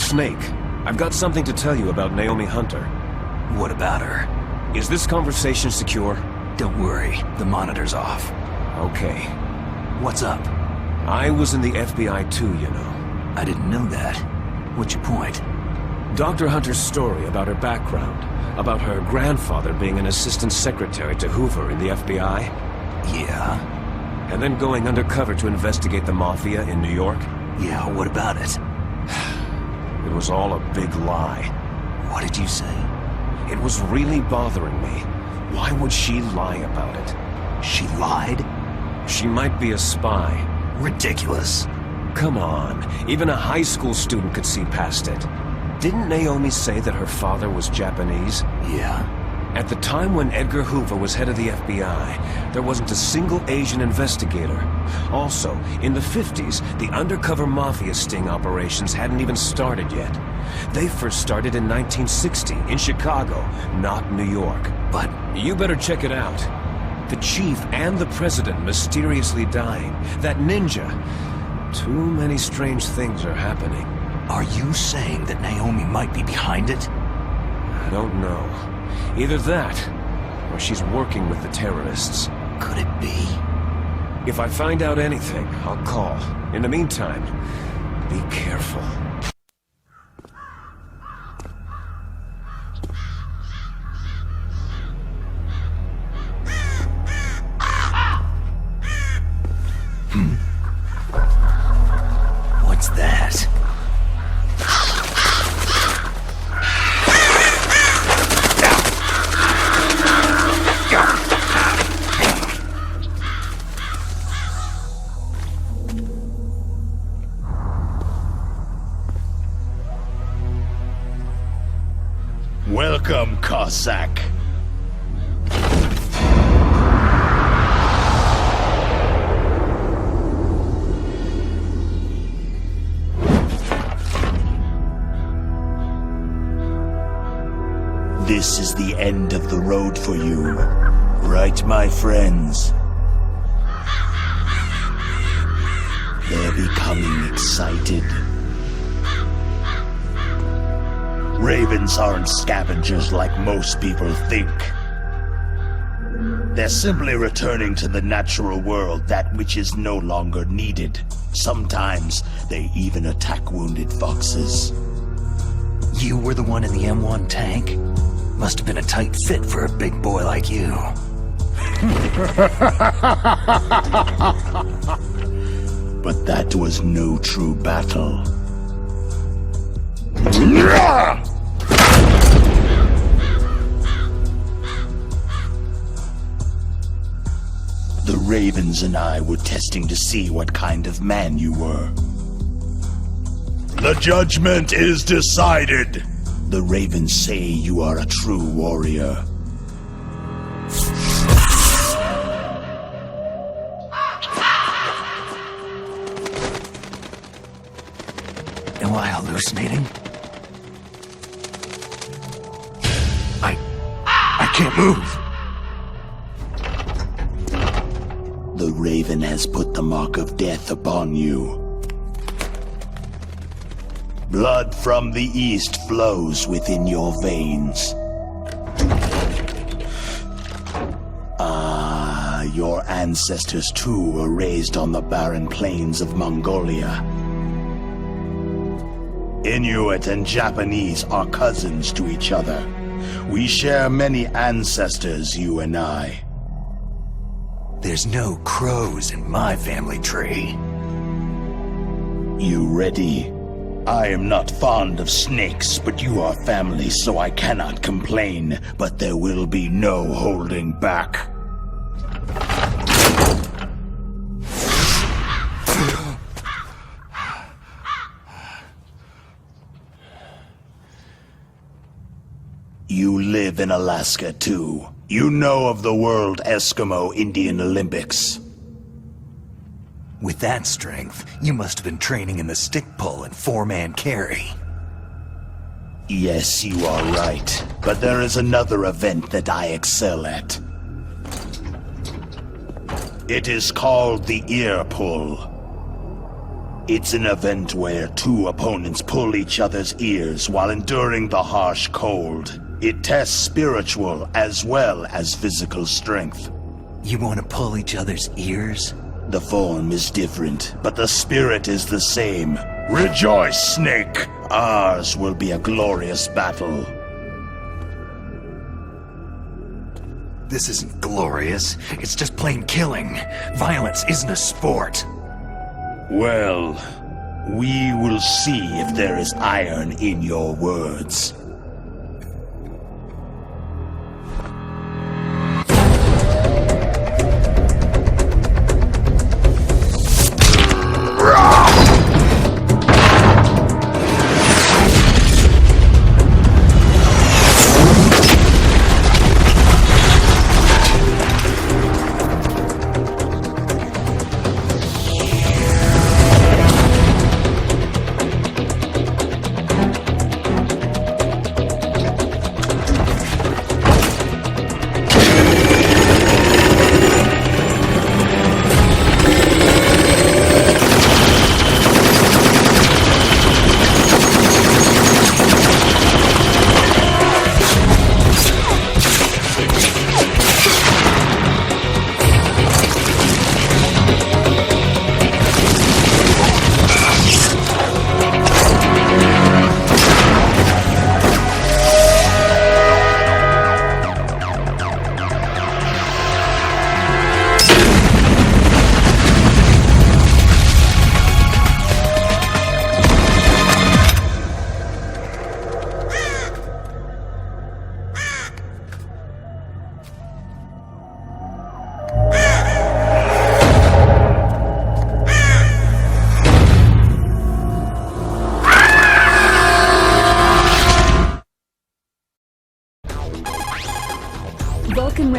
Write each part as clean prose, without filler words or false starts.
Snake, I've got something to tell you about Naomi Hunter. What about her? Is this conversation secure? Don't worry, the monitor's off. Okay. What's up? I was in the FBI too, you know. I didn't know that. What's your point? Dr. Hunter's story about her background, about her grandfather being an assistant secretary to Hoover in the FBI. Yeah? And then going undercover to investigate the Mafia in New York. Yeah, what about it? It was all a big lie. What did you say? It was really bothering me. Why would she lie about it? She lied? She might be a spy. Ridiculous. Come on, even a high school student could see past it. Didn't Naomi say that her father was Japanese? Yeah. At the time when Edgar Hoover was head of the FBI, there wasn't a single Asian investigator. Also, in the 50s, the undercover mafia sting operations hadn't even started yet. They first started in 1960, in Chicago, not New York. But you better check it out. The chief and the president mysteriously dying. That ninja. Too many strange things are happening. Are you saying that Naomi might be behind it? I don't know. Either that, or she's working with the terrorists. Could it be? If I find out anything, I'll call. In the meantime, be careful. What's that? Welcome, Cossack. This is the end of the road for you, right, my friends? They're becoming excited. Ravens aren't scavengers like most people think. They're simply returning to the natural world, that which is no longer needed. Sometimes they even attack wounded foxes. You were the one in the M1 tank? Must have been a tight fit for a big boy like you. But that was no true battle. The Ravens and I were testing to see what kind of man you were. The judgment is decided. The Ravens say you are a true warrior. Am I hallucinating? I can't move. The Raven has put the mark of death upon you. Blood from the east flows within your veins. Your ancestors too were raised on the barren plains of Mongolia. Inuit and Japanese are cousins to each other. We share many ancestors, you and I. There's no crows in my family tree. You ready? I am not fond of snakes, but you are family, so I cannot complain. But there will be no holding back. You live in Alaska, too. You know of the World Eskimo Indian Olympics. With that strength, you must have been training in the stick pull and four-man carry. Yes, you are right. But there is another event that I excel at. It is called the ear pull. It's an event where two opponents pull each other's ears while enduring the harsh cold. It tests spiritual as well as physical strength. You want to pull each other's ears? The form is different, but the spirit is the same. Rejoice, Snake! Ours will be a glorious battle. This isn't glorious. It's just plain killing. Violence isn't a sport. Well, we will see if there is iron in your words.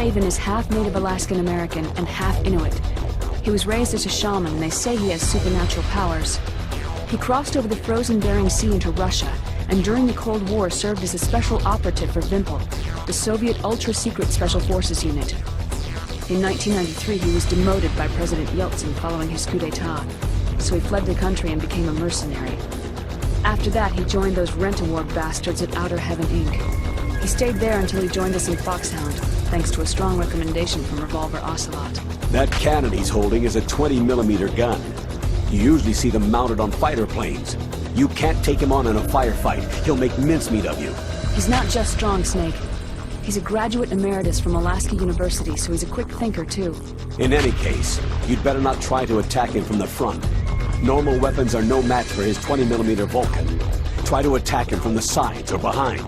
Raven is half Native Alaskan American and half Inuit. He was raised as a shaman and they say he has supernatural powers. He crossed over the frozen Bering Sea into Russia and during the Cold War served as a special operative for Vimpel, the Soviet ultra-secret special forces unit. In 1993 he was demoted by President Yeltsin following his coup d'etat, so he fled the country and became a mercenary. After that he joined those rent-a-war bastards at Outer Heaven Inc. He stayed there until he joined us in Foxhound, thanks to a strong recommendation from Revolver Ocelot. That cannon he's holding is a 20mm gun. You usually see them mounted on fighter planes. You can't take him on in a firefight. He'll make mincemeat of you. He's not just strong, Snake. He's a graduate emeritus from Alaska University, so he's a quick thinker, too. In any case, you'd better not try to attack him from the front. Normal weapons are no match for his 20mm Vulcan. Try to attack him from the sides or behind.